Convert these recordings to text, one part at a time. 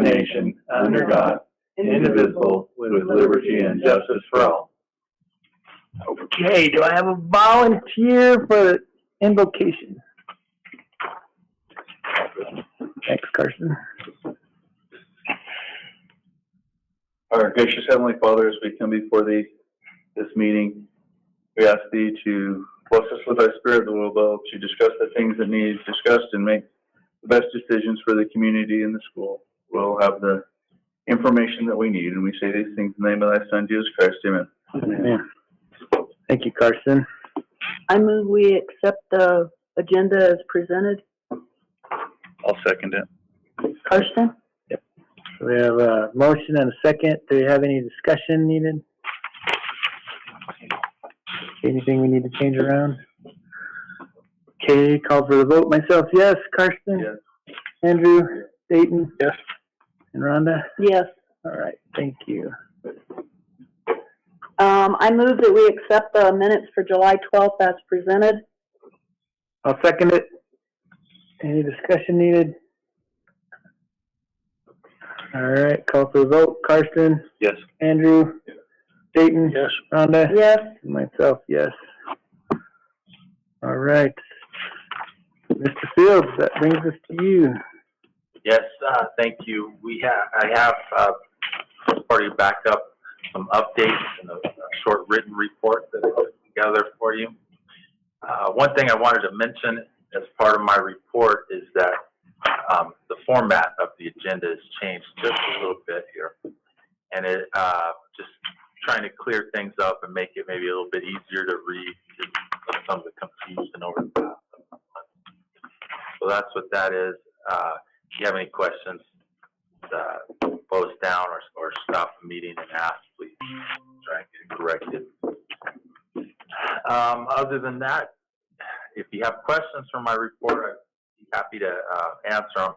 nation, under God, indivisible, with liberty and justice for all. Okay, do I have a volunteer for invocation? Thanks, Carson. Our gracious Heavenly Father, as we come before Thee this meeting, we ask Thee to bless us with Thy Spirit, that we'll be able to discuss the things that need discussed and make the best decisions for the community and the school. We'll have the information that we need, and we say these things in the name of Thy Son, Jesus Christ. Amen. Amen. Thank you, Carson. I move we accept the agenda as presented. I'll second it. Karsten? Yep. So we have a motion and a second. Do we have any discussion needed? Anything we need to change around? Okay, call for the vote. Myself, yes. Karsten? Yes. Andrew? Dayton? Yes. And Rhonda? Yes. All right, thank you. I move that we accept the minutes for July 12th as presented. I'll second it. Any discussion needed? All right, call for the vote. Karsten? Yes. Andrew? Yes. Dayton? Yes. Rhonda? Yes. And myself, yes. All right. Mr. Fields, that brings us to you. Yes, thank you. I have for you back up some updates and a short written report that I put together for you. One thing I wanted to mention as part of my report is that the format of the agenda has changed just a little bit here, and it just trying to clear things up and make it maybe a little bit easier to read, just some of the confusion over the past month. So that's what that is. If you have any questions, close down or stop the meeting and ask, please try and get it corrected. Other than that, if you have questions from my report, I'd be happy to answer them.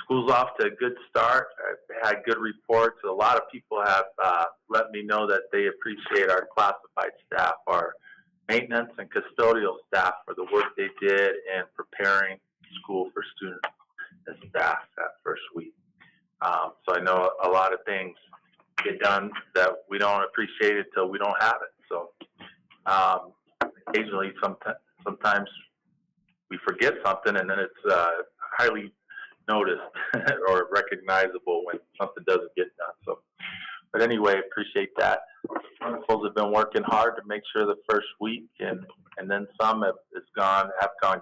School's off to a good start. I've had good reports. A lot of people have let me know that they appreciate our classified staff, our maintenance and custodial staff, for the work they did in preparing school for students and staff that first week. So I know a lot of things get done that we don't appreciate until we don't have it. So occasionally, sometimes we forget something, and then it's highly noticed or recognizable when something doesn't get done. So, but anyway, appreciate that. Principals have been working hard to make sure the first week and then some have gone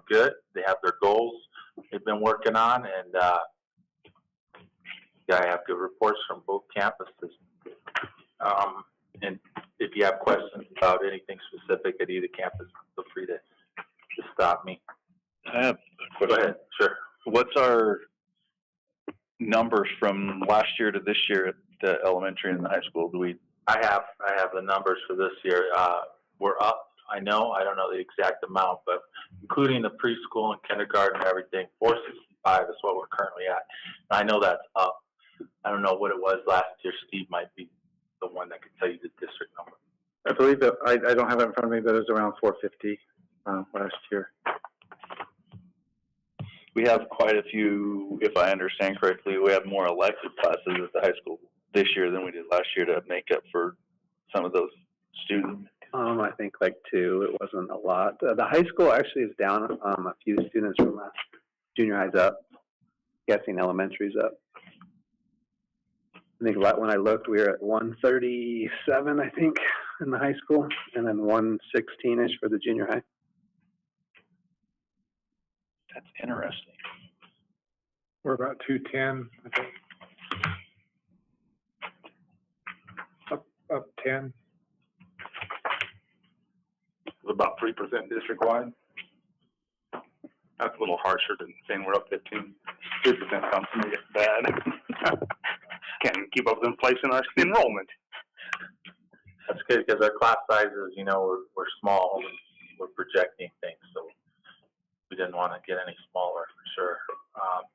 good. They have their goals they've been working on, and I have good reports from both campuses. And if you have questions about anything specific at either campus, feel free to stop me. I have a question. Go ahead. Sure. What's our numbers from last year to this year at the elementary and the high school? I have the numbers for this year. We're up. I don't know the exact amount, but including the preschool and kindergarten and everything, 465 is what we're currently at. And I know that's up. I don't know what it was last year. Steve might be the one that could tell you the district number. I believe that I don't have it in front of me, but it was around 450 last year. We have quite a few, if I understand correctly, we have more elective classes at the high school this year than we did last year to make up for some of those students. I think like 2. It wasn't a lot. The high school actually is down a few students from last. Junior high's up. Guessing elementary's up. I think when I looked, we were at 137, I think, in the high school, and then 116-ish for the junior high. That's interesting. We're about 210, I think. Up 10. About 3% district-wide. That's a little harsher than saying we're up 15. 3% sounds to me bad. Can't keep up with inflation in our enrollment. That's good because our class sizes, we're small and we're projecting things, so we didn't want to get any smaller for sure.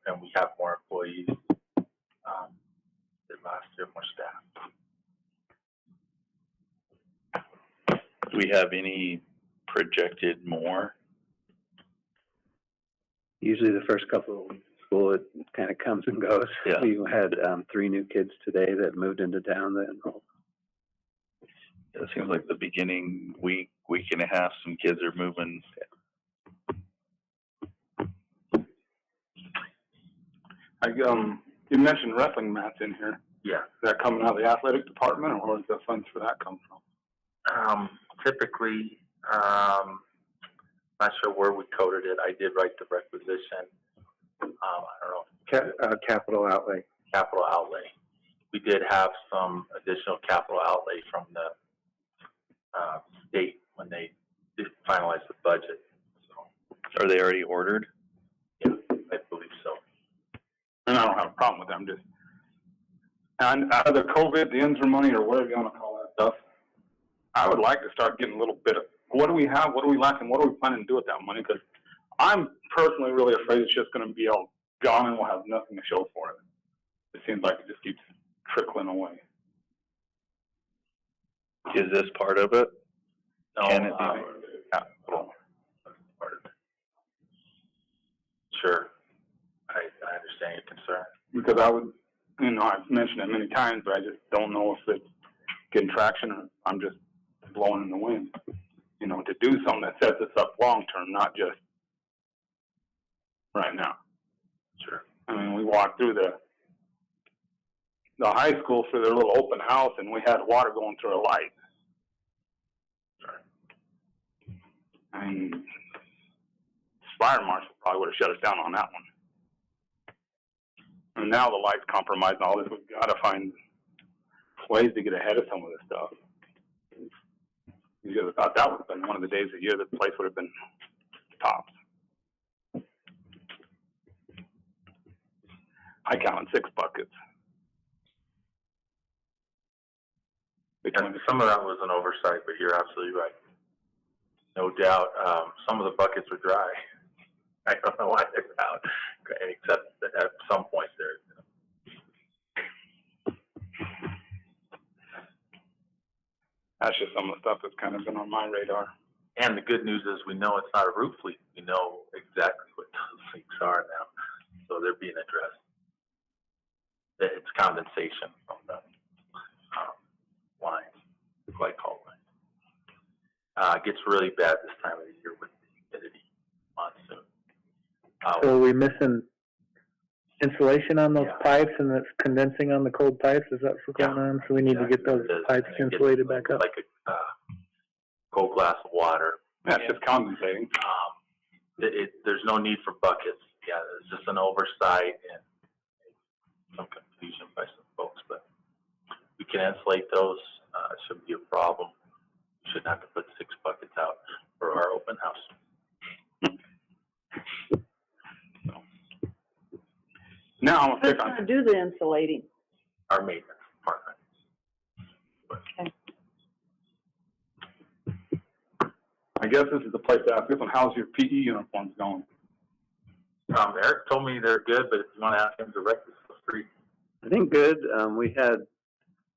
And we have more employees than last year, more staff. Do we have any projected more? Usually the first couple of weeks. school, it kind of comes and goes. Yeah. We had 3 new kids today that moved into town that enrolled. It seems like the beginning week and a half, some kids are moving. You mentioned wrestling mats in here. Yeah. Is that coming out of the athletic department, or where does the funds for that come from? Typically, not sure where we coded it. I did write the requisition. I don't know, Capital outlay. capital outlay. We did have some additional capital outlay from the state when they did finalize the budget. So, Are they already ordered? yeah, I believe so. And I don't have a problem with them, just, and out of the COVID, the interim money, or whatever you want to call that stuff, I would like to start getting a little bit of, what do we have, what do we lack, and what are we planning to do with that money? Because I'm personally really afraid it's just going to be all gone and we'll have nothing to show for it. It seems like it just keeps trickling away. Is this part of it? No, Can it be? capital. Part of it. Sure. I understand your concern. Because I would, I've mentioned it many times, but I just don't know if it's getting traction or I'm just blowing in the wind. To do something that sets us up long term, not just right now. Sure. I mean, we walked through the high school for their little open house, and we had water going through a light. Sure. I mean, fire marshal probably would have shut us down on that one. And now the light's compromised and all this. We've got to find ways to get ahead of some of this stuff. Because I thought that would have been one of the days of the year that the place would have been tops. I counted 6 buckets. And some of that was an oversight, but you're absolutely right. No doubt, some of the buckets were dry. I don't know why they're out, except that at some point they're. That's just some of the stuff that's kind of been on my radar. And the good news is we know it's not a roof leak. We know exactly what those leaks are now, so they're being addressed. It's condensation from the lines, glycol lines. It gets really bad this time of the year with the humidity monsoon. So are we missing insulation on those Yeah. pipes and it's condensing on the cold pipes? Is that what's going on? So we need to get those It is, pipes and it gets insulated back up? like a cold glass of water. Yeah, it's just condensating. There's no need for buckets. Yeah, it's just an oversight and some confusion by some folks, but we can insulate those. It shouldn't be a problem. We shouldn't have to put 6 buckets out for our open house. Now I'm Who's gonna pick on. gonna do the insulating? Our maintenance department. I guess this is the place to ask this one. How's your PE uniforms going? Eric told me they're good, but if you want to ask him directly, feel free. I think good. I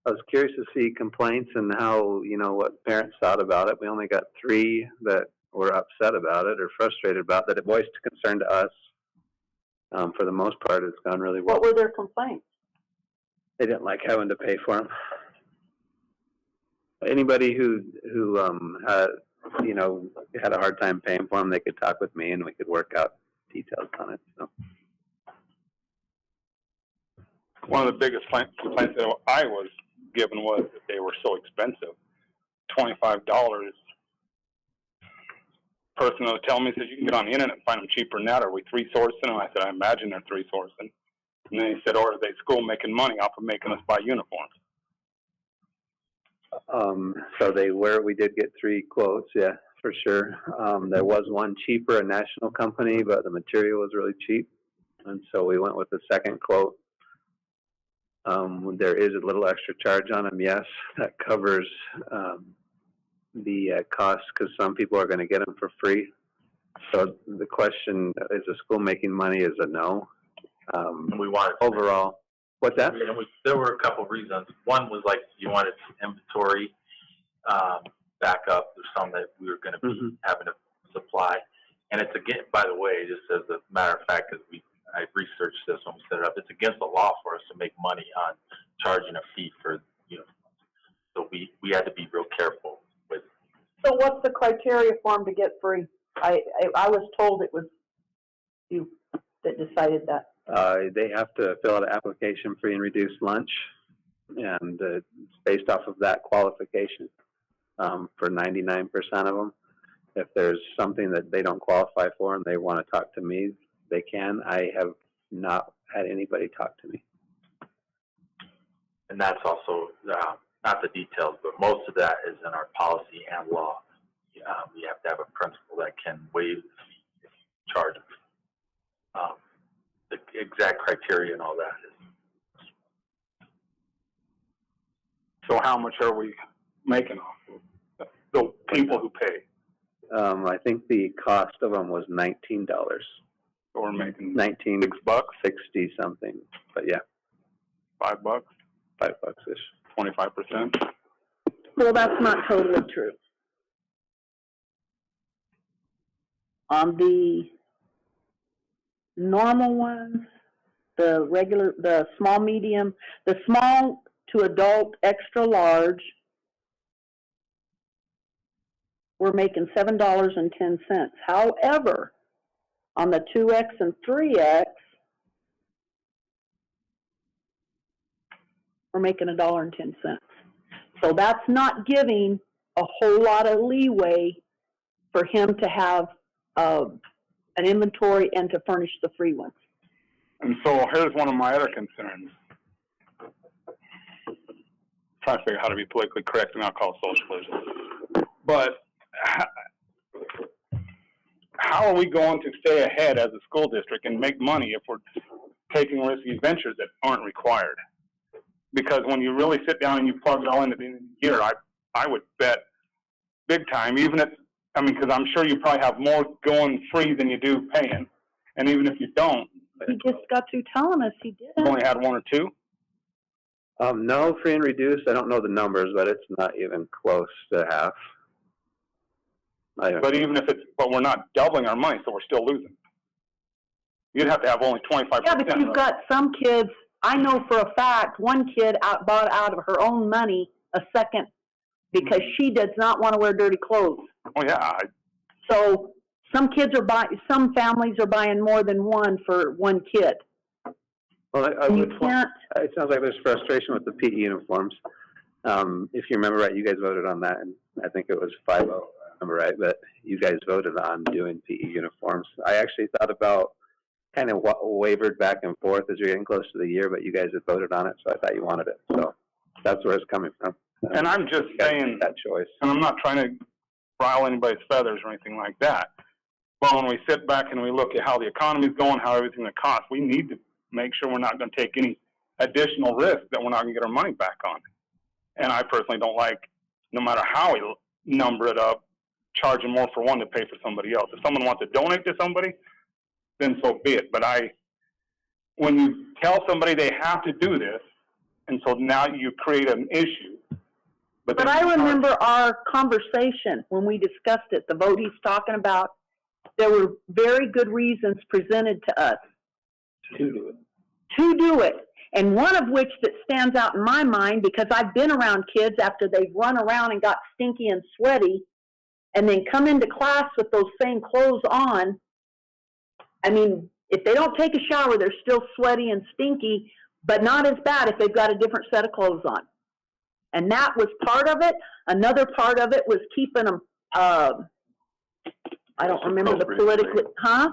was curious to see complaints and how, what parents thought about it. We only got 3 that were upset about it or frustrated about that. It voiced concern to us. For the most part, it's gone really well. What were their complaints? They didn't like having to pay for them. Anybody who had, had a hard time paying for them, they could talk with me and we could work out details on it. So. One of the biggest complaints that I was given was that they were so expensive. $25. Person was telling me, says you can get on the internet and find them cheaper than that. Are we 3-sourcing them? I said, I imagine they're 3-sourcing. And then he said, or are they school making money off of making us buy uniforms? So we did get 3 quotes, yeah, for sure. There was one cheaper, a national company, but the material was really cheap. And so we went with the second quote. There is a little extra charge on them, yes. That covers the cost because some people are going to get them for free. So the question, is the school making money, is a no. And we wanted Overall, what's that? And there were a couple of reasons. One was like you wanted some inventory backup. There's some that we were going to be having to supply. And it's, again, by the way, just as a matter of fact, because I researched this when we set it up. It's against the law for us to make money on charging a fee for uniforms. So we had to be real careful with. So what's the criteria for them to get free? I was told it was you that decided that. They have to fill out an application, free and reduced lunch, and it's based off of that qualification for 99% of them. If there's something that they don't qualify for and they want to talk to me, they can. I have not had anybody talk to me. And that's also, not the details, but most of that is in our policy and law. We have to have a principal that can waive the fee if you charge them. The exact criteria and all that is. So how much are we making off of the people who pay? I think the cost of them was $19. So we're making $19, $6, $60 something, but yeah, $5, $5-ish. 25%. Well, that's not totally true. On the normal ones, the regular, the small, medium, the small to adult extra large, we're making $7.10. However, on the 2X and 3X, we're making $1.10. So that's not giving a whole lot of leeway for him to have an inventory and to furnish the free ones. And so here's one of my other concerns. Trying to figure out how to be politically correct and not call socialism. But how are we going to stay ahead as a school district and make money if we're taking risky ventures that aren't required? Because when you really sit down and you plug it all in at the end of the year, I would bet big time, even if, I mean, because I'm sure you probably have more going free than you do paying. And even if you don't, He just got through telling us he you've didn't. only had one or two. No, free and reduced, I don't know the numbers, but it's not even close to half. But even if it's, but we're not doubling our money, so we're still losing. You'd have to have only 25%. Yeah, but you've got some kids, I know for a fact, one kid bought out of her own money a second because she does not want to wear dirty clothes. Oh, yeah. So some kids are some families are buying more than one for one kid. Well, You can't, it sounds like there's frustration with the PE uniforms. If you remember right, you guys voted on that, and I think it was 5-0, if I remember right, but you guys voted on doing PE uniforms. I actually thought about kind of wavered back and forth as you're getting close to the year, but you guys had voted on it, so I thought you wanted it. So that's where it's coming from. And I'm just saying, that choice. and I'm not trying to rile anybody's feathers or anything like that, but when we sit back and we look at how the economy's going, how everything that costs, we need to make sure we're not going to take any additional risk that we're not going to get our money back on. And I personally don't like, no matter how we number it up, charging more for one to pay for somebody else. If someone wants to donate to somebody, then so be it. But when you tell somebody they have to do this, and so now you create an issue. but I remember our conversation when we discussed it, the vote he's talking about, there were very good reasons presented to us to do it. And one of which that stands out in my mind, because I've been around kids after they've run around and got stinky and sweaty, and then come into class with those same clothes on. I mean, if they don't take a shower, they're still sweaty and stinky, but not as bad if they've got a different set of clothes on. And that was part of it. Another part of it was keeping them, I don't remember the politically,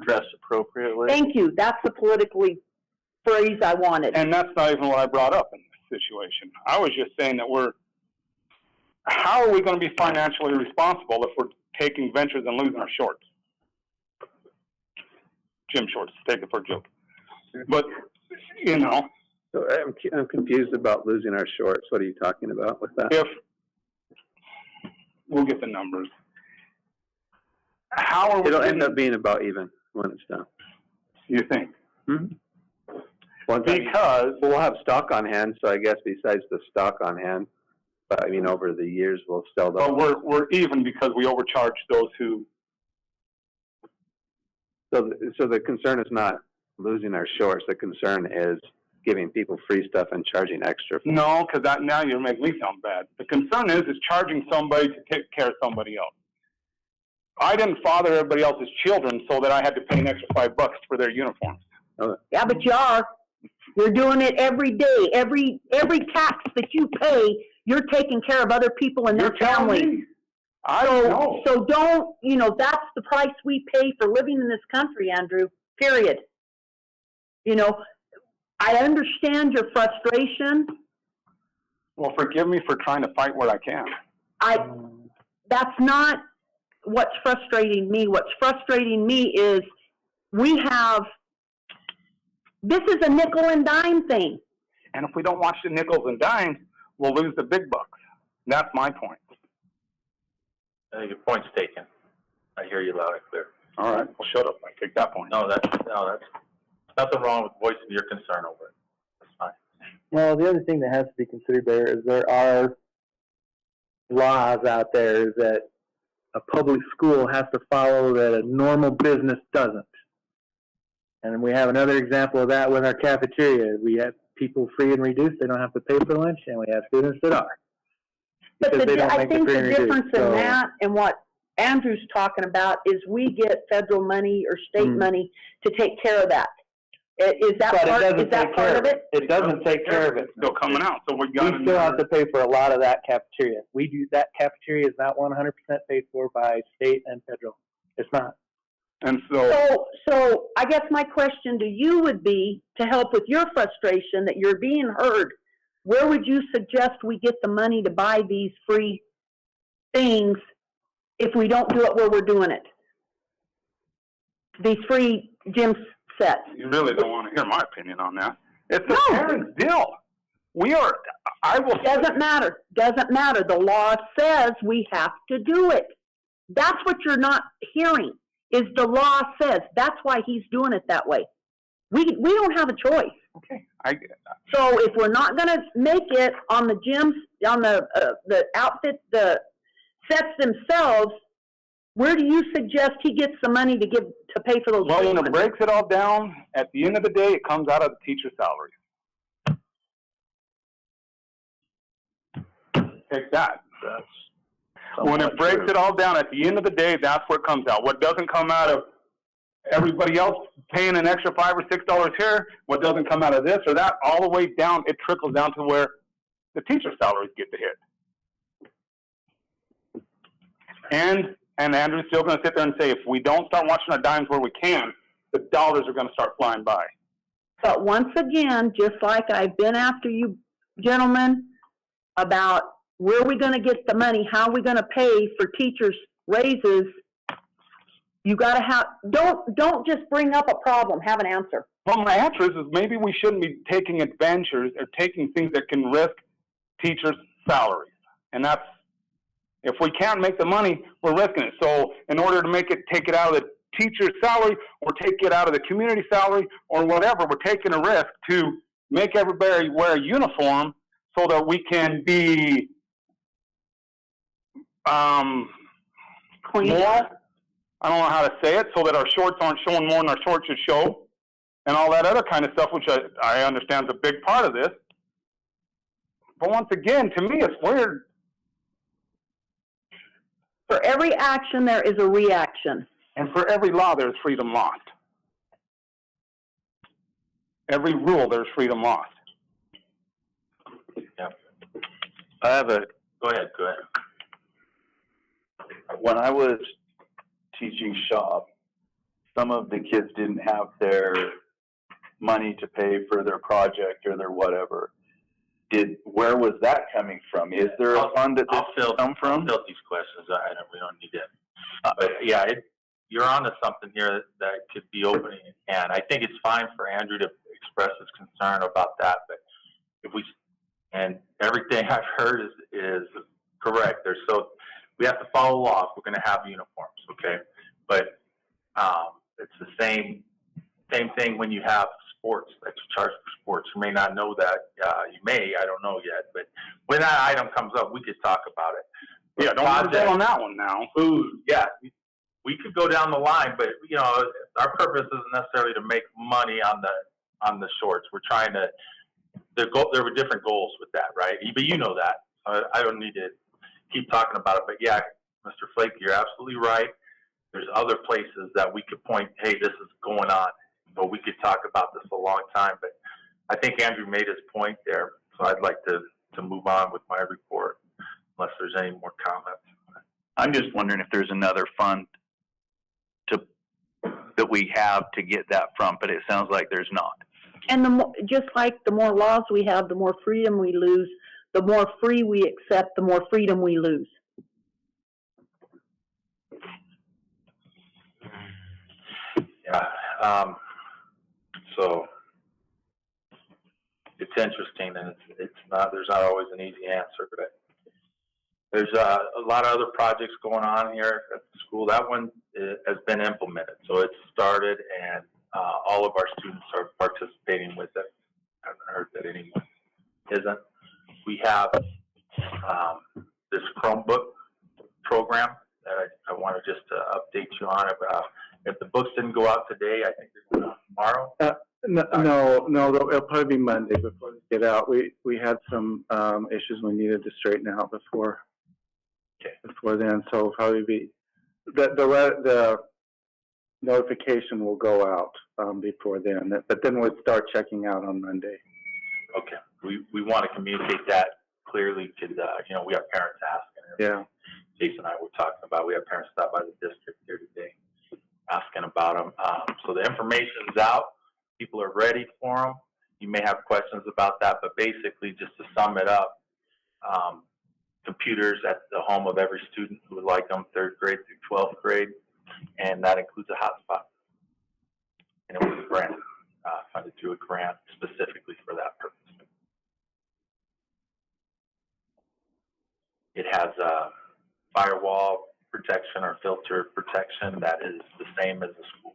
Dress appropriately. Thank you. That's the politically phrase I wanted. And that's not even what I brought up in this situation. I was just saying that how are we going to be financially responsible if we're taking ventures and losing our shorts? Gym shorts, take it for a joke. But, you know. So I'm confused about losing our shorts. What are you talking about with that? If, we'll get the numbers. How are we It'll end up being about even when it's done. You think? Because we'll have stock on hand, so I guess besides the stock on hand, but I mean, over the years, we'll sell those. But we're even because we overcharge those who. So the concern is not losing our shorts. The concern is giving people free stuff and charging extra. No, because now you're making me sound bad. The concern is charging somebody to take care of somebody else. I didn't father everybody else's children so that I had to pay an extra $5 for their uniforms. Yeah, but you are. You're doing it every day. Every tax that you pay, you're taking care of other people and their families. I don't know. So don't, that's the price we pay for living in this country, Andrew, period. I understand your frustration. Well, forgive me for trying to fight where I can. That's not what's frustrating me. What's frustrating me is this is a nickel and dime thing. And if we don't watch the nickels and dimes, we'll lose the big bucks. That's my point. I think your point's taken. I hear you loud and clear. All right, well, shut up. I take that point. No, that's nothing wrong with voicing your concern over it. That's fine. Well, the other thing that has to be considered there is there are laws out there that a public school has to follow that a normal business doesn't. And we have another example of that with our cafeteria. We have people free and reduced. They don't have to pay for lunch, and we have students that are. But I think the difference in So- that and what Andrew's talking about is we get federal money or state money to take care of that. Is that But part, it doesn't is that take part care of it? It doesn't take care of it. It's still coming out, so we We got still have to pay for a lot of that cafeteria. That cafeteria is not 100% paid for by state and federal. It's not. And so, So I guess my question to you would be, to help with your frustration that you're being heard, where would you suggest we get the money to buy these free things if we don't do it where we're doing it? These free gym sets. you really don't want to hear my opinion on that. It's the No. parents' deal. Doesn't matter. Doesn't matter. The law says we have to do it. That's what you're not hearing, is the law says. That's why he's doing it that way. We don't have a choice. Okay, So if we're not gonna make it on the gyms, on the outfit, the sets themselves, where do you suggest he gets the money to pay for those? well, when it treatments? breaks it all down, at the end of the day, it comes out of the teacher's salary. Take that. When it breaks it all down, at the end of the day, that's where it comes out. What doesn't come out of everybody else paying an extra $5 or $6 here, what doesn't come out of this or that, all the way down, it trickles down to where the teacher's salaries get to hit. And Andrew's still going to sit there and say, if we don't start watching our dimes where we can, the dollars are going to start flying by. But once again, just like I've been after you gentlemen about where are we going to get the money, how are we going to pay for teachers' raises, you got to have, don't just bring up a problem, have an answer. Well, my answer is maybe we shouldn't be taking adventures or taking things that can risk teachers' salaries. And that's, if we can't make the money, we're risking it. So in order to take it out of the teacher's salary or take it out of the community salary or whatever, we're taking a risk to make everybody wear a uniform so that we can be Clean. more, I don't know how to say it, so that our shorts aren't showing more than our shorts should show, and all that other kind of stuff, which I understand is a big part of this. But once again, to me, it's weird. For every action, there is a reaction. And for every law, there's freedom lost. Every rule, there's freedom lost. Yeah. I have Go ahead. when I was teaching shop, some of the kids didn't have their money to pay for their project or their whatever. Where was that coming from? Is there a fund that this come from? I'll fill these questions. We don't need it. But yeah, you're onto something here that could be opening, and I think it's fine for Andrew to express his concern about that. But and everything I've heard is correct. We have to follow law if we're going to have uniforms, okay? But it's the same thing when you have sports, that you charge for sports. You may not know that. You may, I don't know yet. But when that item comes up, we could talk about it. Yeah, don't get on that one now. Food, yeah. we could go down the line, but, you know, our purpose isn't necessarily to make money on the shorts. We're trying to, there were different goals with that, right? But you know that. I don't need to keep talking about it, but yeah, Mr. Flake, you're absolutely right. There's other places that we could point, hey, this is going on, but we could talk about this a long time, but I think Andrew made his point there, so I'd like to move on with my report, unless there's any more comments. I'm just wondering if there's another fund that we have to get that from, but it sounds like there's not. And just like the more laws we have, the more freedom we lose. The more free we accept, the more freedom we lose. Yeah. So it's interesting, and it's not. There's not always an easy answer, but there's a lot of other projects going on here at the school. That one has been implemented, so it's started, and all of our students are participating with it. I haven't heard that anyone isn't. We have this Chromebook program that I want to just update you on. If the books didn't go out today, I think they're going out tomorrow. No, it'll probably be Monday before they get out. We had some issues we needed to straighten out before then, so it'll probably be the notification will go out before then, but then we'll start checking out on Monday. Okay. We want to communicate that clearly to you know, we have parents asking. Yeah. Jason and I were talking about, we have parents stop by the district here today asking about them. So the information's out. People are ready for them. You may have questions about that, but basically, just to sum it up, computers at the home of every student who would like them, 3rd grade through 12th grade, and that includes a hotspot. And it was a grant, funded through a grant specifically for that purpose. It has firewall protection or filter protection that is the same as the school.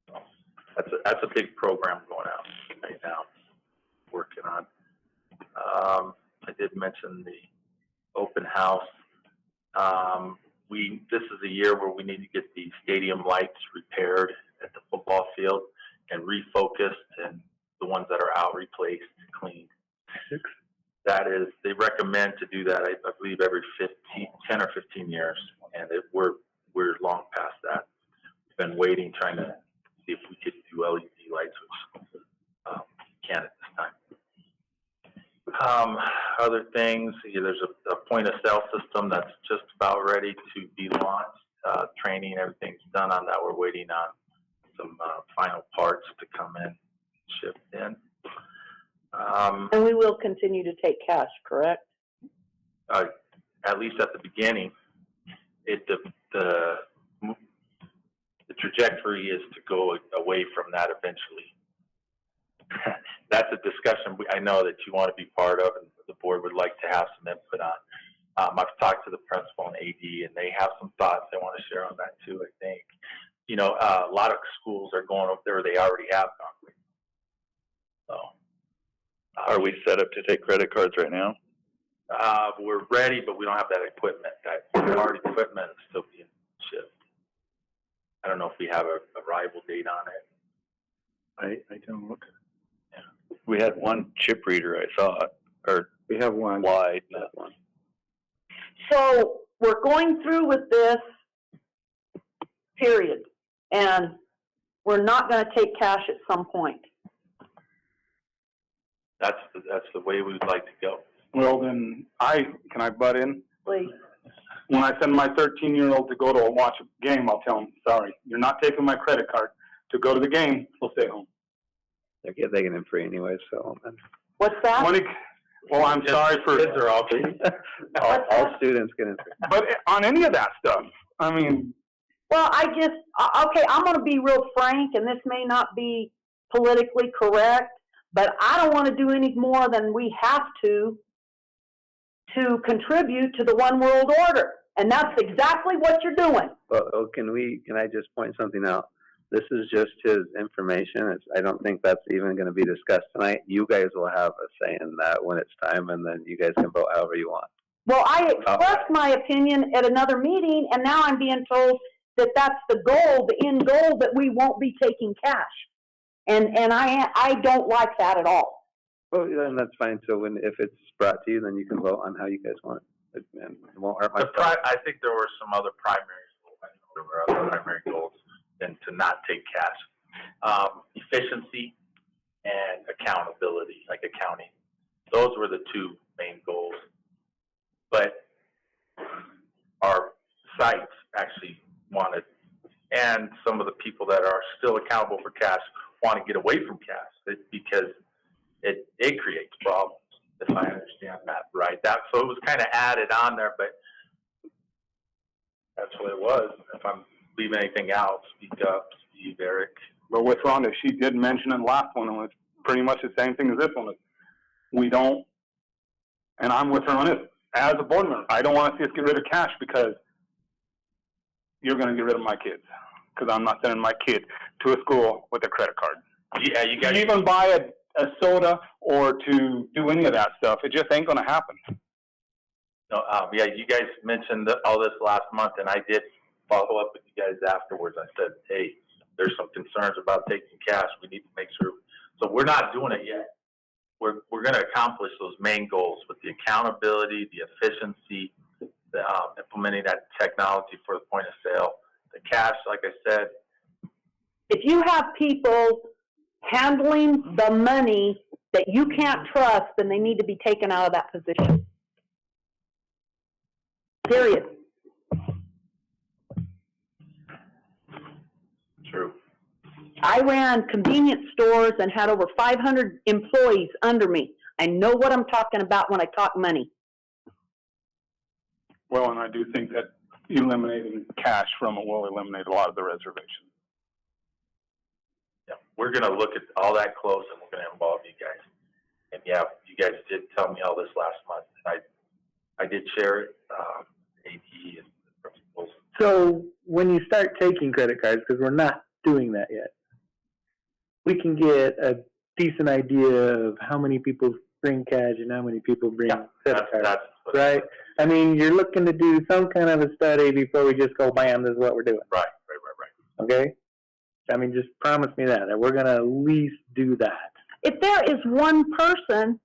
So that's a big program going out right now, working on. I did mention the open house. This is a year where we need to get the stadium lights repaired at the football field and refocused, and the ones that are out replaced, cleaned. That is, they recommend to do that, I believe, every 10 or 15 years, and we're long past that. We've been waiting, trying to see if we could do LED lights, which can't at this time. Other things, there's a point of sale system that's just about ready to be launched. Training, everything's done on that. We're waiting on some final parts to come in, shipped in. And we will continue to take cash, correct? At least at the beginning, the trajectory is to go away from that eventually. That's a discussion I know that you want to be part of, and the board would like to have some input on. I've talked to the principal and AD, and they have some thoughts they want to share on that too, I think. You know, a lot of schools are going up there, they already have gone. So. Are we set up to take credit cards right now? We're ready, but we don't have that equipment. That hard equipment is still being shipped. I don't know if we have a arrival date on it. I don't. Yeah. We had one chip reader, I thought, or We have one. slide, that one. So we're going through with this, period, and we're not going to take cash at some point. That's the way we would like to go. Well, then can I butt in? Please. When I send my 13-year-old to go to watch a game, I'll tell him, sorry, you're not taking my credit card to go to the game. He'll stay home. They get in free anyway, so. What's that? Well, I'm sorry for. Kids are all free. all students get in free. But on any of that stuff, I mean. Well, okay, I'm going to be real frank, and this may not be politically correct, but I don't want to do any more than we have to contribute to the one world order. And that's exactly what you're doing. Well, can I just point something out? This is just his information. I don't think that's even going to be discussed tonight. You guys will have a say in that when it's time, and then you guys can vote however you want. Well, I expressed my opinion at another meeting, and now I'm being told that that's the goal, the end goal, that we won't be taking cash. And I don't like that at all. Well, then that's fine. So if it's brought to you, then you can vote on how you guys want it. And it won't hurt my feelings. I think there were some other primary goals. I know there were other primary goals than to not take cash. Efficiency and accountability, like accounting. Those were the two main goals. But our sites actually wanted, and some of the people that are still accountable for cash want to get away from cash because it creates problems, if I understand that right. So it was kind of added on there, but that's what it was. If I'm leaving anything out, speak up, Steve, Eric. But with Rhonda, she did mention in the last one, and it's pretty much the same thing as this one. We don't, and I'm with her on this. As a board member, I don't want to see us get rid of cash because you're going to get rid of my kids. Because I'm not sending my kid to a school with a credit card. Yeah, you guys. To even buy a soda or to do any of that stuff, it just ain't going to happen. No, yeah, you guys mentioned all this last month, and I did follow up with you guys afterwards. I said, hey, there's some concerns about taking cash. We need to make sure. So we're not doing it yet. We're going to accomplish those main goals with the accountability, the efficiency, the implementing that technology for the point of sale, the cash, like I said. If you have people handling the money that you can't trust, then they need to be taken out of that position. Period. True. I ran convenience stores and had over 500 employees under me. I know what I'm talking about when I talk money. Well, and I do think that eliminating cash from it will eliminate a lot of the reservations. Yeah, we're going to look at all that close, and we're going to involve you guys. And yeah, you guys did tell me all this last month. I did share it, AD and the principals. So when you start taking credit cards, because we're not doing that yet, we can get a decent idea of how many people bring cash and how many people bring credit cards, right? I mean, you're looking to do some kind of a study before we just go, bam, this is what we're doing. Right. Okay? I mean, just promise me that we're going to at least do that. If there is one person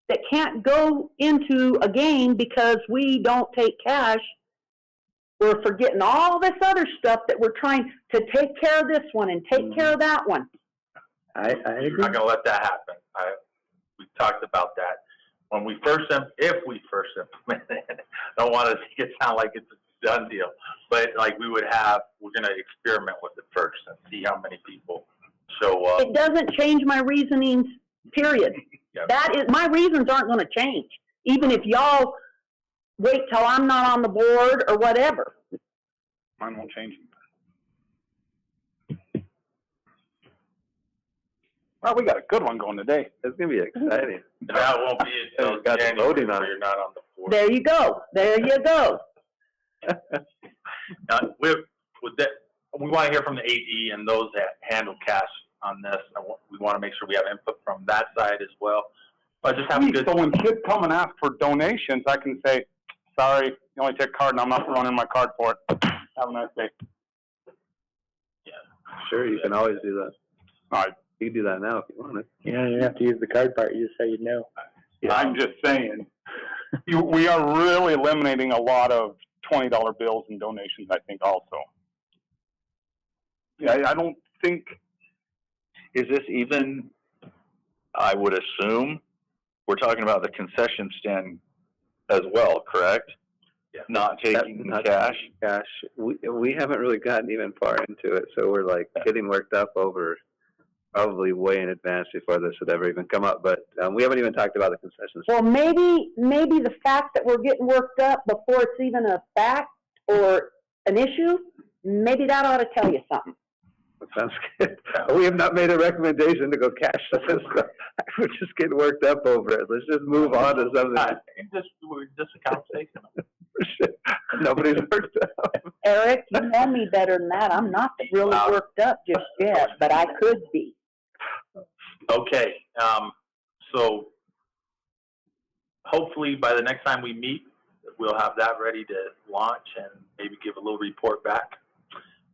that can't go into a game because we don't take cash, we're forgetting all this other stuff that we're trying to take care of this one and take care of that one. I agree. We're not going to let that happen. We talked about that. When we first, if we first implement it, I don't want to make it sound like it's a done deal, but like we're going to experiment with it first and see how many people show up. It doesn't change my reasonings, period. Yep. That is, my reasons aren't going to change, even if y'all wait till I'm not on the board or whatever. Mine won't change. Well, we got a good one going today. It's going to be exciting. That won't be until Got the January voting on where it. you're not on the board. There you go. There you go. We want to hear from the AD and those that handle cash on this. We want to make sure we have input from that side as well. But just have a good. So when kids come and ask for donations, I can say, sorry, you only take card and I'm not running my card for it. Have a nice day. Yeah. Sure, you can always do that. All right. You can do that now if you want it. Yeah, you have to use the card part. You just say no. Yeah, I'm just saying, we are really eliminating a lot of $20 bills and donations, I think, also. Yeah, I don't think. Is this even, I would assume, we're talking about the concession stand as well, correct? Yeah. Not taking Not cash? Cash. We haven't really gotten even far into it, so we're like getting worked up over probably way in advance before this would ever even come up. But we haven't even talked about the concessions. Well, maybe the fact that we're getting worked up before it's even a fact or an issue, maybe that ought to tell you something. That sounds good. We have not made a recommendation to go cashless. We're just getting worked up over it. Let's just move on to something. Just a conversation. Nobody's worked up. Eric, you know me better than that. I'm not really worked up just yet, but I could be. Okay, so hopefully by the next time we meet, we'll have that ready to launch and maybe give a little report back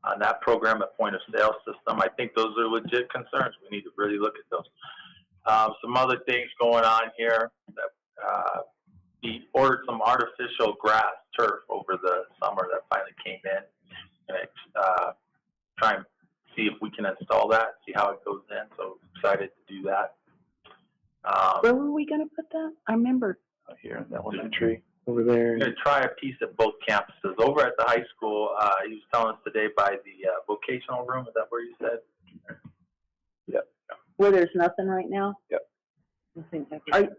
on that program at point of sale system. I think those are legit concerns. We need to really look at those. Some other things going on here that, we ordered some artificial grass turf over the summer that finally came in. And try and see if we can install that, see how it goes in. So excited to do that. Where were we gonna put that? I remember. Here in the elementary. Over there. We're going to try a piece at both campuses. Over at the high school, he was telling us today by the vocational room. Is that where you said? Where there's nothing right now? Yep. Are,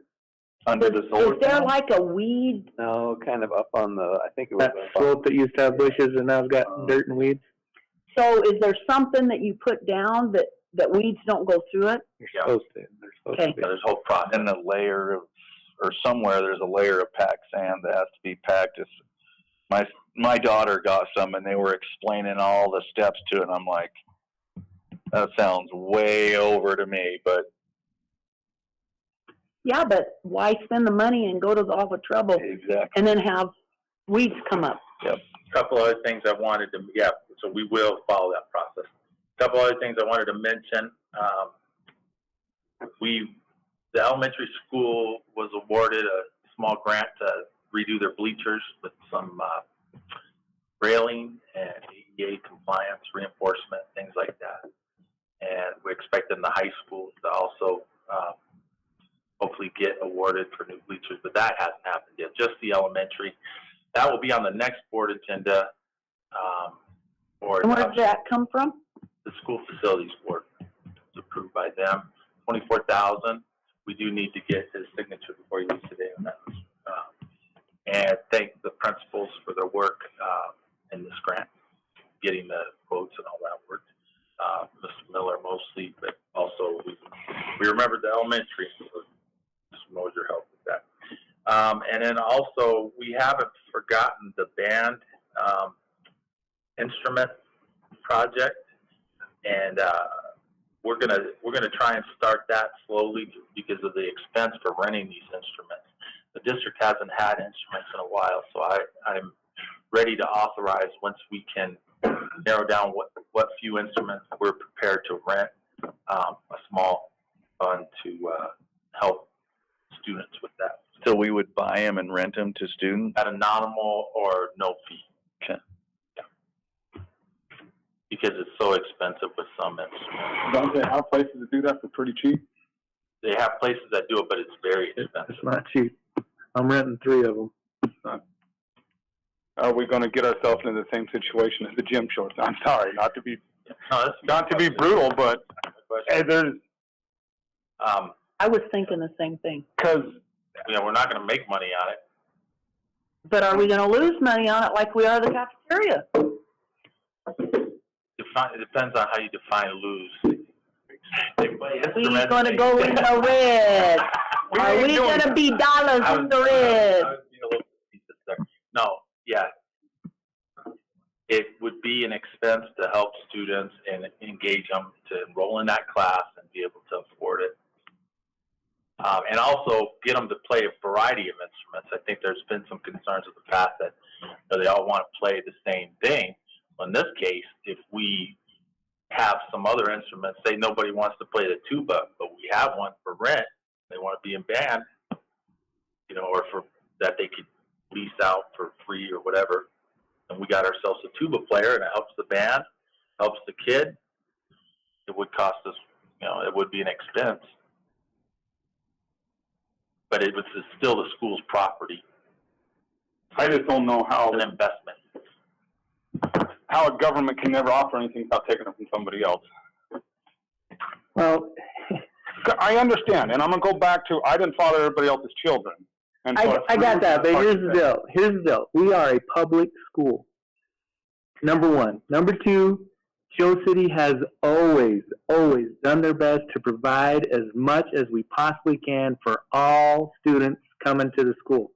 Under the solar is there panel? like a weed? No, kind of up on the, I think it was. That slope that used to have bushes and now it's got dirt and weeds. So is there something that you put down that weeds don't go through it? They're Yeah. supposed to. They're supposed Okay. to be. There's a whole process. And a layer of, or somewhere there's a layer of packed sand that has to be packed. My daughter got some and they were explaining all the steps to it, and I'm like, that sounds way over to me, but Yeah, but why spend the money and go to all the trouble exactly. and then have weeds come up? A couple other things I wanted to, so we will follow that process. A couple other things I wanted to mention. The elementary school was awarded a small grant to redo their bleachers with some railing and ADA compliance, reinforcement, things like that. And we're expecting the high school to also hopefully get awarded for new bleachers, but that hasn't happened yet, just the elementary. That will be on the next board agenda. And where did that come from? The school facilities board. It's approved by them. $24,000. We do need to get his signature before he leaves today on that. And thank the principals for their work in this grant, getting the quotes and all that work. Mr. Miller mostly, but also we remembered the elementary, so just knows your help with that. And then also, we haven't forgotten the band instrument project, and we're gonna try and start that slowly because of the expense for renting these instruments. The district hasn't had instruments in a while, so I'm ready to authorize once we can narrow down what few instruments we're prepared to rent, a small fund to help students with that. So we would buy them and rent them to students? At a nominal or no fee. Okay. Yeah. Because it's so expensive with some instruments. Don't they have places to do that for pretty cheap? They have places that do it, but it's very expensive. It's not cheap. I'm renting 3 of them. Are we gonna get ourselves into the same situation as the gym shorts? I'm sorry, not to be brutal, but there's, I was thinking the same thing. cause, we're not gonna make money on it. But are we gonna lose money on it like we are the cafeteria? It depends on how you define lose. We gonna go in the red? Are we gonna be dollars in the red? No, yeah. It would be an expense to help students and engage them to enroll in that class and be able to afford it. And also get them to play a variety of instruments. I think there's been some concerns in the past that they all want to play the same thing. Well, in this case, if we have some other instruments, say nobody wants to play the tuba, but we have one for rent, they want to be in band, or for that they could lease out for free or whatever, and we got ourselves a tuba player, and it helps the band, helps the kid. It would cost us, it would be an expense, but it was still the school's property. I just don't know It's an investment. how a government can never offer anything without taking it from somebody else. Well, I understand, and I'm gonna go back to, I didn't father everybody else's children. And so I got that, but here's the deal. Here's the deal. We are a public school. Number 1. Number 2, Joe City has always done their best to provide as much as we possibly can for all students coming to the school.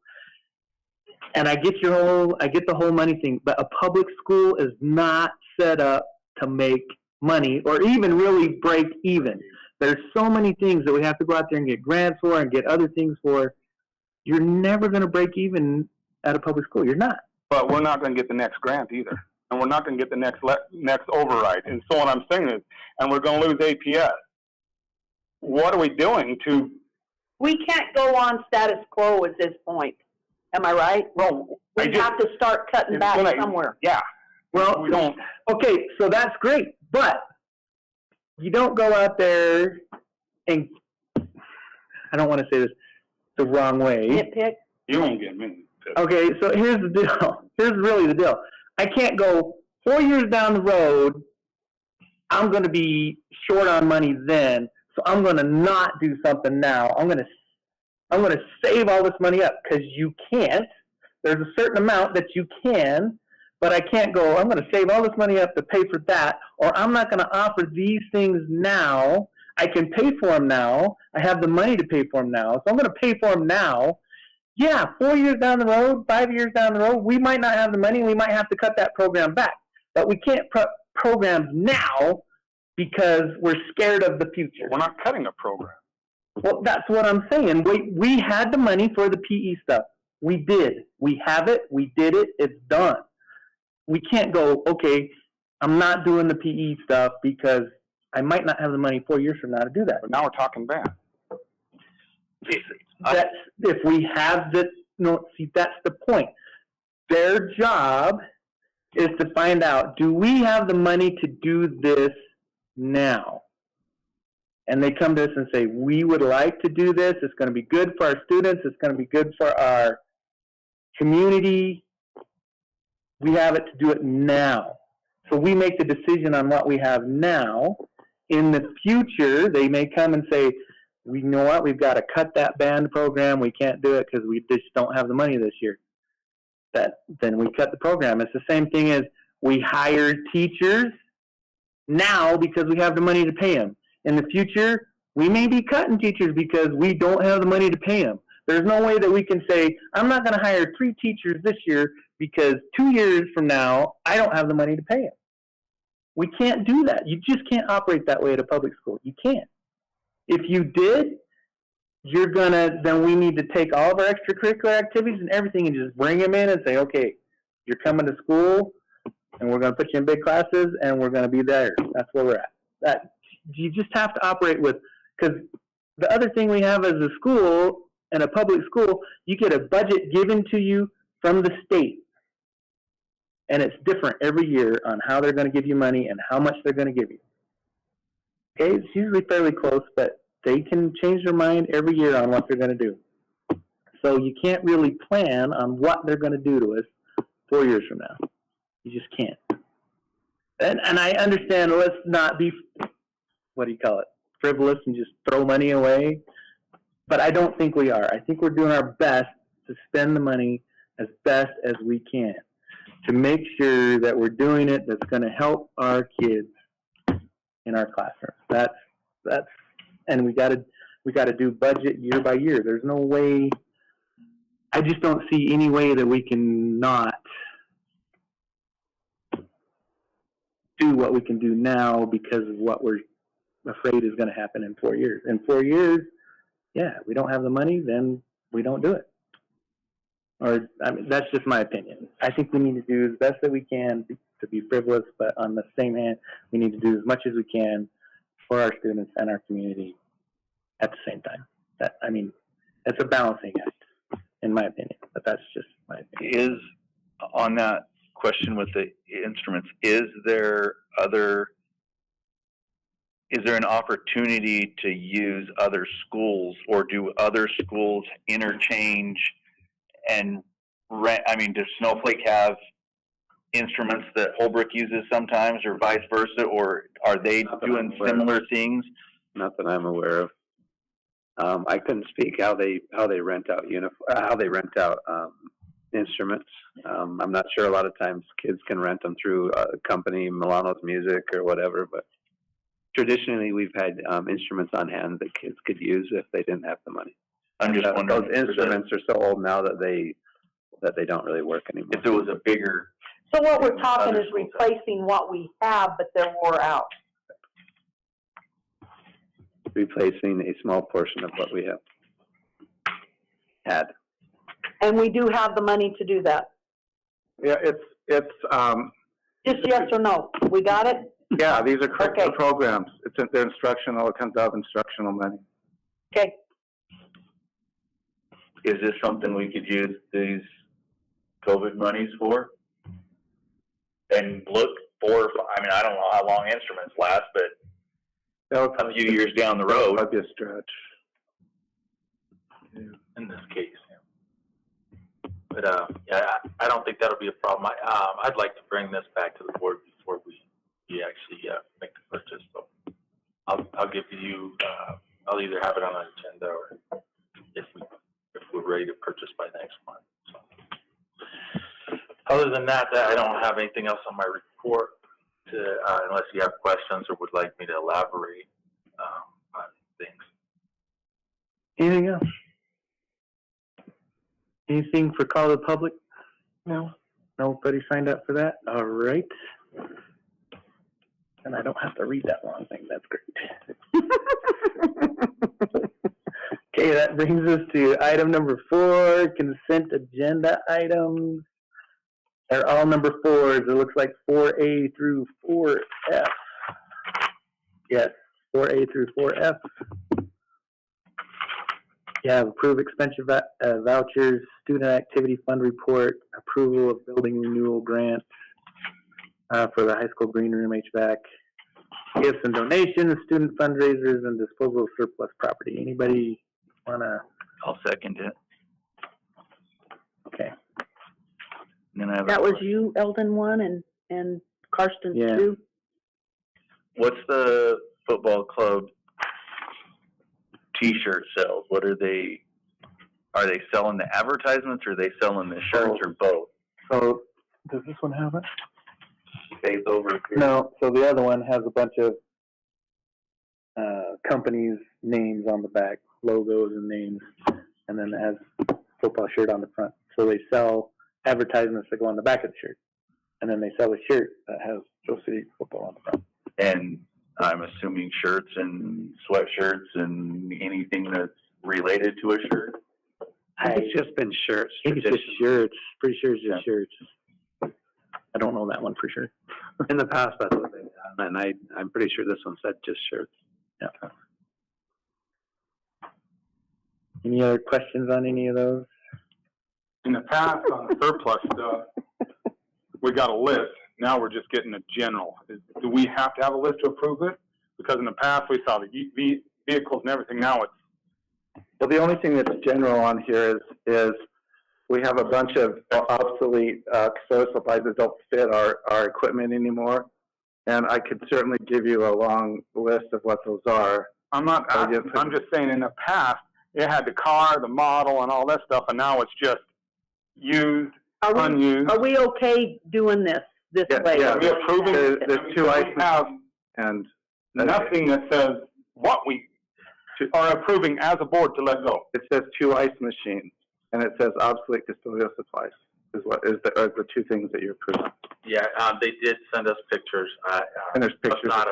And I get the whole money thing, but a public school is not set up to make money or even really break even. There's so many things that we have to go out there and get grants for and get other things for. You're never going to break even at a public school. You're not. But we're not gonna get the next grant either. And we're not gonna get the next override. And so what I'm saying is, and we're gonna lose APS. What are we doing to, We can't go on status quo at this point. Am I right? well, We have to start cutting back somewhere. Yeah, Well, we don't, okay, so that's great, but you don't go out there and, I don't want to say this the wrong way. Nitpick? you won't get me. Okay, so here's the deal. Here's really the deal. I can't go 4 years down the road, I'm going to be short on money then, so I'm going to not do something now. I'm going to save all this money up, because you can't. There's a certain amount that you can, but I can't go, I'm going to save all this money up to pay for that, or I'm not going to offer these things now. I can pay for them now. I have the money to pay for them now, so I'm going to pay for them now. Yeah, 4 years down the road, 5 years down the road, we might not have the money. We might have to cut that program back. But we can't put programs now because we're scared of the future. We're not cutting a program. Well, that's what I'm saying. We had the money for the PE stuff. We did. We have it. We did it. It's done. We can't go, okay, I'm not doing the PE stuff because I might not have the money 4 years from now to do that. But now we're talking back. That's, if we have the, no, see, that's the point. Their job is to find out, do we have the money to do this now? And they come to us and say, we would like to do this. It's going to be good for our students. It's going to be good for our community. We have it to do it now. So we make the decision on what we have now. In the future, they may come and say, you know what, we've got to cut that band program. We can't do it because we just don't have the money this year. Then we cut the program. It's the same thing as we hire teachers now because we have the money to pay them. In the future, we may be cutting teachers because we don't have the money to pay them. There's no way that we can say, I'm not going to hire 3 teachers this year because 2 years from now, I don't have the money to pay them. We can't do that. You just can't operate that way at a public school. You can't. If you did, then we need to take all of our extracurricular activities and everything and just bring them in and say, okay, you're coming to school and we're going to put you in big classes and we're going to be there. That's where we're at. You just have to operate with, because the other thing we have as a school, in a public school, you get a budget given to you from the state. And it's different every year on how they're going to give you money and how much they're going to give you. Okay, it's usually fairly close, but they can change their mind every year on what they're going to do. So you can't really plan on what they're going to do to us 4 years from now. You just can't. And I understand, let's not be, frivolous and just throw money away. But I don't think we are. I think we're doing our best to spend the money as best as we can to make sure that we're doing it that's going to help our kids in our classrooms. And we got to do budget year by year. There's no way. I just don't see any way that we can not do what we can do now because of what we're afraid is going to happen in 4 years. In 4 years, yeah, we don't have the money, then we don't do it. Or, I mean, that's just my opinion. I think we need to do as best that we can to be frivolous, but on the same hand, we need to do as much as we can for our students and our community at the same time. It's a balancing act, in my opinion, but that's just my opinion. Is, on that question with the instruments, is there an opportunity to use other schools, or do other schools interchange and rent? I mean, does Snowflake have instruments that Holbrook uses sometimes, or vice versa, or are they doing similar things? Not that I'm aware of. I couldn't speak how they rent out instruments. I'm not sure. A lot of times kids can rent them through a company, Milano's Music or whatever, but traditionally we've had instruments on hand that kids could use if they didn't have the money. I'm just wondering. Those instruments are so old now that they don't really work anymore. If it was a bigger. So what we're talking is replacing what we have, but they're wore out. Replacing a small portion of what we have had. And we do have the money to do that. Yeah, it's, Just yes or no? We got it? yeah, these are curriculum Okay. programs. They're instructional, it comes out of instructional money. Okay. Is this something we could use these COVID monies for? And look for, I mean, I don't know how long instruments last, but That would a few years down the road. That'd be a stretch. In this case, yeah. But, yeah, I don't think that'll be a problem. I'd like to bring this back to the board before we actually, make the purchase, so I'll give you, I'll either have it on an agenda or if we're ready to purchase by next month, so. Other than that, I don't have anything else on my report to, unless you have questions or would like me to elaborate, on things. Anything else? Anything for call to the public? No. Nobody signed up for that? All right. And I don't have to read that long thing. That's great. Okay, that brings us to item number 4, consent agenda items. They're all number 4s. It looks like 4A through 4F. Yes, 4A through 4F. Yeah, approve expense vouchers, student activity fund report, approval of building renewal grant for the high school green room HVAC, gifts and donations, student fundraisers, and disposal of surplus property. Anybody wanna? I'll second it. Okay. And then I have That was you, Eldon, one, and Karsten, Yeah. 2. what's the football club T-shirt sales? What are they selling the advertisements or are they selling the shirts or both? So, does this one have it? Faith over here. No, so the other one has a bunch of companies' names on the back, logos and names, and then it has football shirt on the front. So they sell advertisements that go on the back of the shirt, and then they sell a shirt that has Joe City football on the front. And I'm assuming shirts and sweatshirts and anything that's related to a shirt? It's just been shirts. I think it's just traditionally. shirts. Pretty sure it's just shirts. I don't know that one for sure. In the past, that's what they've done, and I'm pretty sure this one said just shirts. Yeah. Any other questions on any of those? In the past, on the surplus stuff, we got a list. Now we're just getting a general. Do we have to have a list to approve it? Because in the past, we saw the vehicles and everything. Now it's... Well, the only thing that's general on here is we have a bunch of obsolete service supplies that don't fit our equipment anymore. And I could certainly give you a long list of what those are. I'm not asking, I'm just saying in the past, it had the car, the model, and all that stuff, and now it's just used, unused. Are we okay doing this way? Are we approving? There's 2 items. We have And nothing that says what we are approving as a board to let go. it says 2 ice machines, and it says obsolete custodial supplies are the 2 things that you're approving. Yeah, they did send us pictures, And there's but pictures. not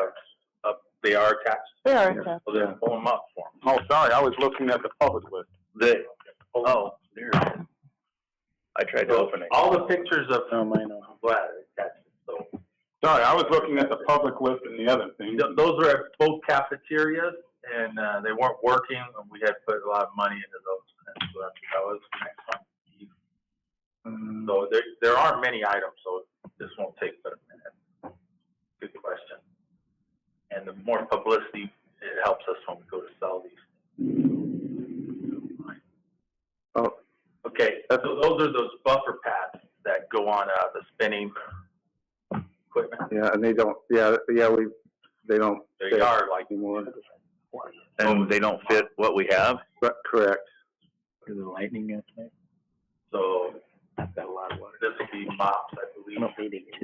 they are attached, They are. Yeah. so then pull them up for Oh, sorry, I was looking at the public list. There it is. I tried to So open it. all the pictures of, Oh, mine are. I'm glad it's attached, so. Sorry, I was looking at the public list and the other thing. Those are at both cafeterias, and they weren't working, and we had put a lot of money into those, and so that was the next one. So there are many items, so this won't take but a minute. Good question. And the more publicity, it helps us when we go to sell these. Oh, Okay, so those are those buffer pads that go on the spinning equipment. yeah, and they don't. They don't. They are like anymore. And they don't fit what we have? Correct. Is the lightning so. I've got a lot of water. This will be mops, I believe.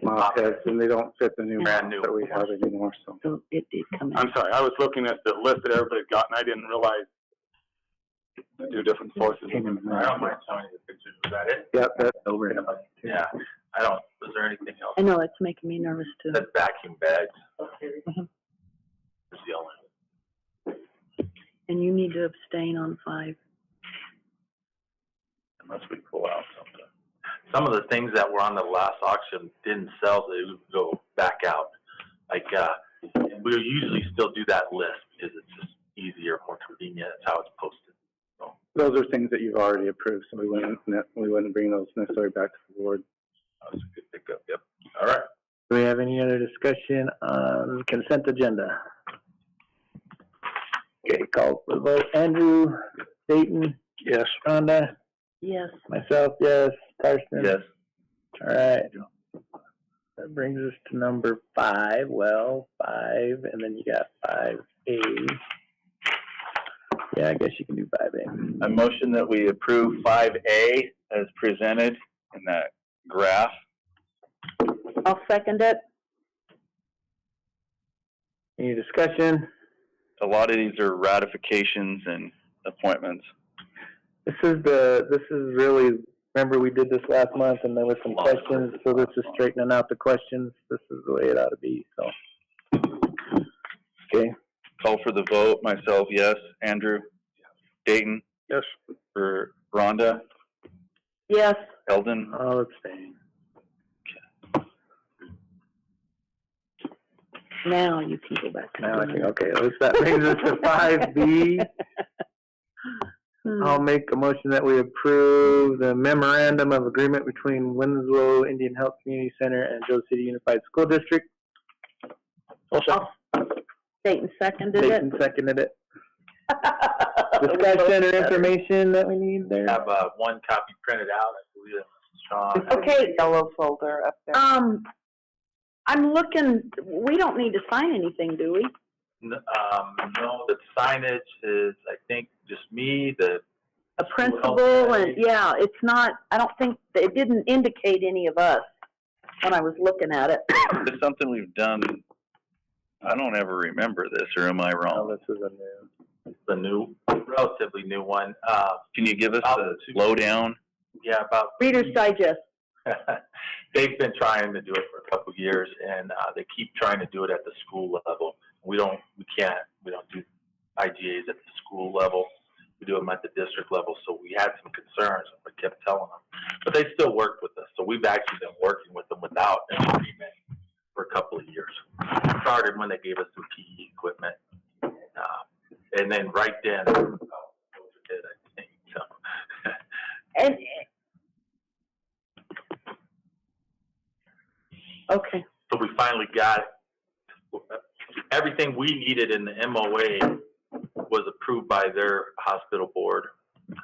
Mop heads, and they don't fit the new Brand mops new. that we have anymore. So So it did come in. I'm sorry, I was looking at the list that everybody got, and I didn't realize the 2 different sources. I don't mind showing you the pictures. Is that it? yeah, that's over. Yeah. I don't. Was there anything else? I know, it's making me nervous too. The vacuum bags. Mhm. Is the only. And you need to abstain on 5. unless we pull out something. Some of the things that were on the last auction didn't sell, they would go back out. Like, we'll usually still do that list because it's just easier, more convenient. That's how it's posted. So, Those are things that you've already approved, so we wouldn't bring those necessarily back to the board. that was a good pickup, yep. All right. Do we have any other discussion on consent agenda? Okay, call for the vote. Andrew, Dayton, Yes. Rhonda, Yes. myself, yes, Carson. Yes. All right. That brings us to number 5. Well, 5, and then you got 5A. Yeah, I guess you can do 5A. I motion that we approve 5A as presented in that graph. I'll second it. Any discussion? A lot of these are ratifications and appointments. This is really, remember we did this last month and there were some questions, so this is straightening out the questions. This is the way it ought to be, so. Okay, Call for the vote. Myself, yes. Andrew? Dayton? Yes. For Rhonda? Yes. Eldon? I'll abstain. Now you can go back. to Now I the- think, okay, that brings us to 5B. I'll make a motion that we approve the memorandum of agreement between Winslow Indian Health Community Center and Joe City Unified School District. Dayton seconded it. Dayton seconded it. Discussion or information that we need there? Have, one copy printed out, I believe it was Sean. Okay. Yellow folder up there. I'm looking, we don't need to sign anything, do we? No, the signage is, I think, just me, A principal and, yeah, it's not, I don't think, it didn't indicate any of us when I was looking at it. It's something we've done. I don't ever remember this, or am I Oh, wrong? this is a new. the new, relatively new one. Can you give us a lowdown? Yeah, about Reader's Digest. they've been trying to do it for a couple of years, and they keep trying to do it at the school level. We don't do IGAs at the school level. We do them at the district level. So we had some concerns, and we kept telling them, but they still worked with us. So we've actually been working with them without an agreement for a couple of years. It started when they gave us some PE equipment, and then right then, those are good, I think. So. And, okay. So we finally got it. Everything we needed in the MOA was approved by their hospital board,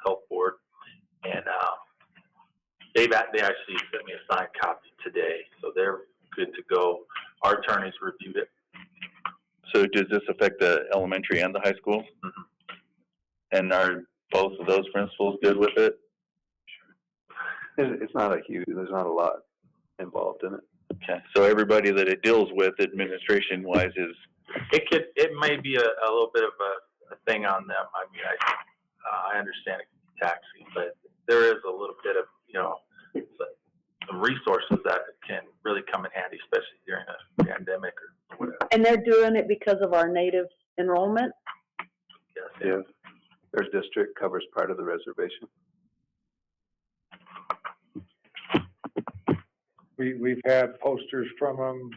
health board, and they actually sent me a signed copy today, so they're good to go. Our attorneys reviewed it. So does this affect the elementary and the high school? Mhm. And are both of those principals good with it? It's not there's not a lot involved in it. Okay, so everybody that it deals with administration-wise is, It may be a little bit of a thing on them. I mean, I understand it can be taxing, but there is a little bit of, some resources that can really come in handy, especially during a pandemic or whatever. And they're doing it because of our native enrollment? Yes. Yeah. Their district covers part of the reservation. We've had posters from them,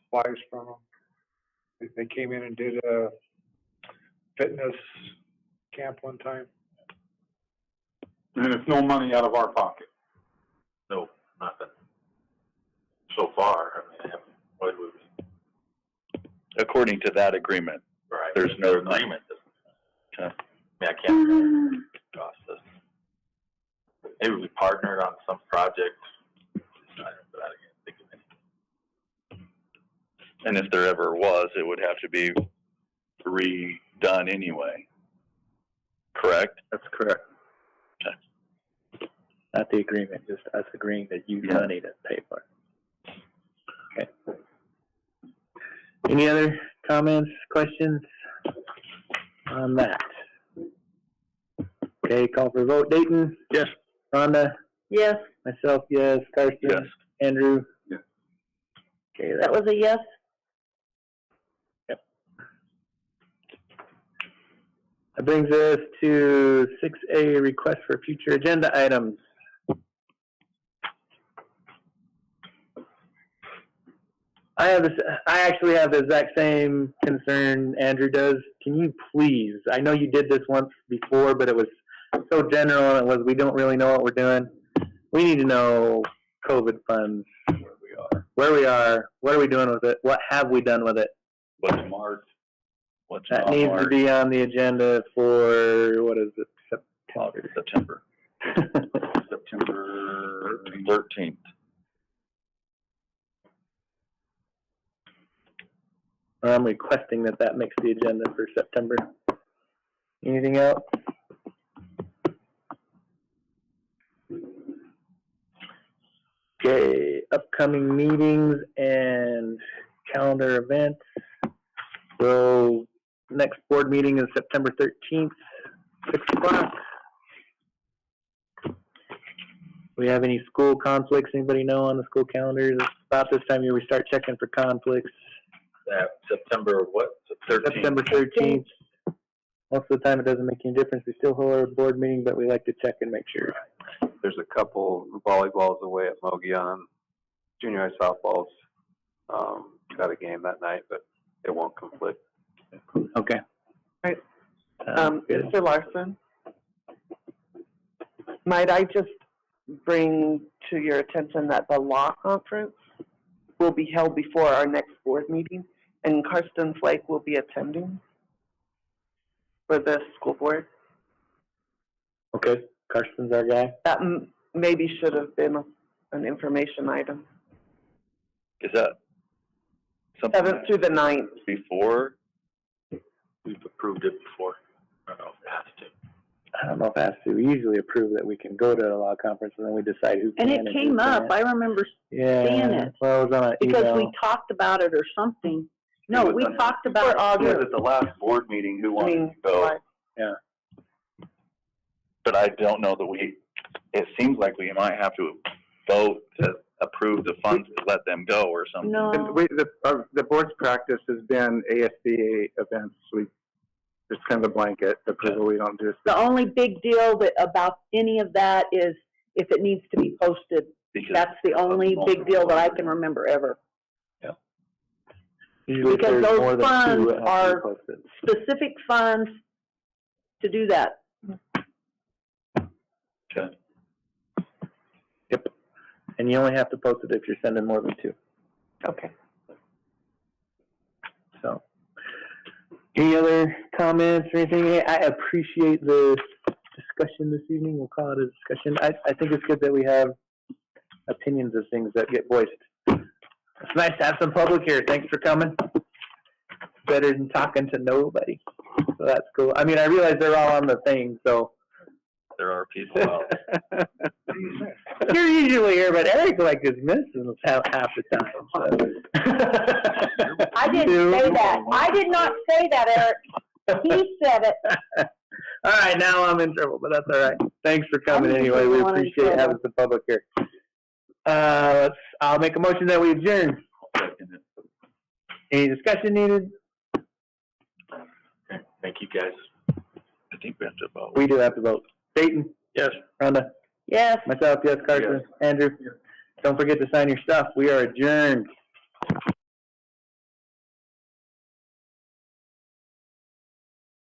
supplies from them. They came in and did a fitness camp one time. And it's no money out of our pocket. No, nothing. So far, I mean, what would we? according to that agreement. Right. There's no agreement. Okay. I mean, I can't remember what it cost us. Maybe we partnered on some project. But I can't think of any. And if there ever was, it would have to be redone anyway. Correct? That's correct. Okay. Not the agreement, just us agreeing that you Yeah. money to pay for it. Okay. Any other comments, questions on that? Okay, call for a vote. Dayton? Yes. Rhonda? Yes, Myself, yes. Carson? Yes. Andrew? Yes. Okay, that was a yes? That brings us to 6A, request for future agenda items. I actually have the exact same concern Andrew does. Can you please, I know you did this once before, but it was so general, and it was, we don't really know what we're doing. We need to know COVID funds, where we are, what are we doing with it, what have we done with it? What's marked? What's That not needs to marked? be on the agenda for, what is it, September. September 13th. I'm requesting that makes the agenda for September. Anything else? Okay, upcoming meetings and calendar events. So, next board meeting is September 13th, 6 o'clock. We have any school conflicts? Anybody know on the school calendars? About this time of year, we start checking for conflicts. September what? 13th? September 13th. Most of the time, it doesn't make any difference. We still hold our board meeting, but we like to check and make sure. There's a couple volleyballs away at Mogollon. Junior high softballs, got a game that night, but it won't conflict. Okay. Right. Good. Mr. Larson, might I just bring to your attention that the law conference will be held before our next board meeting, and Karsten Flake will be attending for the school board. Okay, Karsten's our guy. That maybe should have been an information item. Is that something 7th through the 9th. before? We've approved it before. I don't know if it has to. I don't know if it has to. We usually approve that we can go to a law conference, and then we decide who can. And it who came up, can't. I remember seeing Yeah, it, well, it was on an because email. we talked about it or something. No, was we on- talked about For it. It too. was at the last board meeting, who I wanted mean, to go, July. Yeah. but I don't know that it seems like we might have to vote to approve the funds to let them go or something. No, The board's practice has been ASBA events. We just kind of a blanket approval. We don't do. the only big deal about any of that is if it needs to be posted. Because That's the only big deal that I can remember ever. Usually if because there's those more than funds two, it has to be are- posted. Specific funds to do that. Okay. Yep. And you only have to post it if you're sending more than two. Okay. So, any other comments or anything? Hey, I appreciate the discussion this evening. We'll call it a discussion. I think it's good that we have opinions of things that get voiced. It's nice to have some public here. Thanks for coming. Better than talking to nobody. So that's cool. I mean, I realize they're all on the thing, so. There are people out. You're usually here, but Eric like is missing half the time. So. I didn't say that. I did not say that, Eric. He said it. All right, now I'm in trouble, but that's all right. Thanks for coming I'm anyway. usually We the one in appreciate trouble. having some public here. I'll make a motion that we adjourn. Any discussion needed? Okay, thank you, guys. I think we have to vote. We do have to vote. Dayton? Yes. Rhonda? Yes. Myself, yes. Carson? Andrew? Don't forget to sign your stuff. We are adjourned.